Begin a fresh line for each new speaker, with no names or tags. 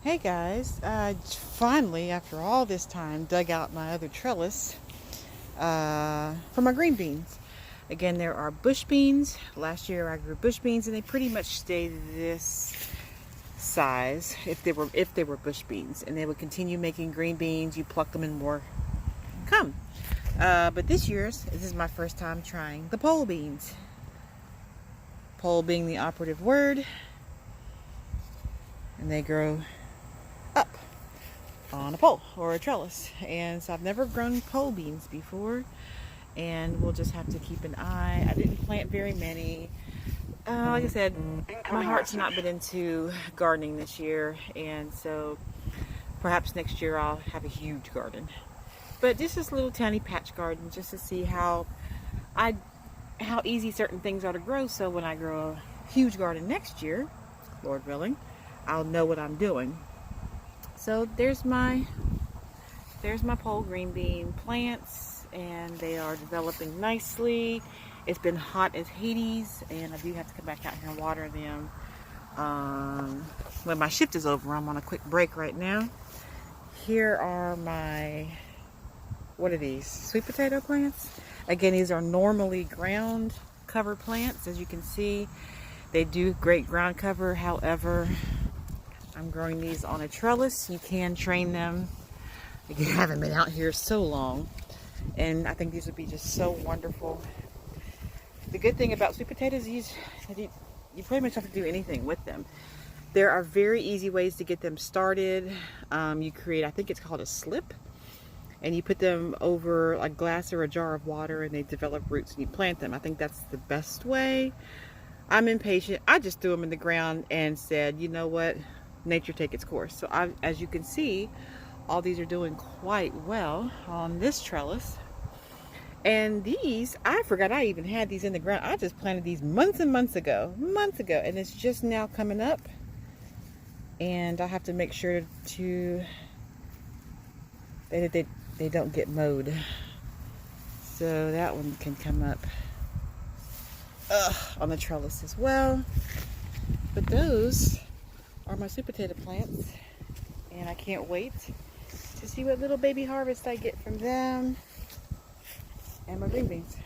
Hey guys, finally, after all this time, dug out my other trellis for my green beans. Again, there are bush beans. Last year I grew bush beans and they pretty much stayed this size if they were bush beans, and they would continue making green beans. You pluck them and more come. But this is my first time trying the pole beans. Pole being the operative word, and they grow up on a pole or a trellis. And so I've never grown pole beans before, and we'll just have to keep an eye. I didn't plant very many. Like I said, my heart's not been into gardening this year, and so perhaps next year I'll have a huge garden. But just this little tiny patch garden, just to see how easy certain things are to grow, so when I grow a huge garden next year, Lord willing, I'll know what I'm doing. So there's my pole green bean plants, and they are developing nicely. It's been hot as Hades, and I do have to come back out here and water them when my shift is over. I'm on a quick break right now. Here are my, what are these? Sweet potato plants? Again, these are normally ground cover plants. As you can see, they do great ground cover. However, I'm growing these on a trellis. You can train them. I haven't been out here so long, and I think these would be just so wonderful. The good thing about sweet potatoes is you pretty much don't have to do anything with them. There are very easy ways to get them started. You create, I think it's called a slip, and you put them over a glass or a jar of water, and they develop roots, and you plant them. I think that's the best way. I'm impatient. I just threw them in the ground and said, you know what? Nature take its course. So as you can see, all these are doing quite well on this trellis. And these, I forgot I even had these in the ground. I just planted these months and months ago, and it's just now coming up. And I have to make sure they don't get mowed. So that one can come up on the trellis as well. But those are my sweet potato plants, and I can't wait to see what little baby harvest I get from them and my green beans.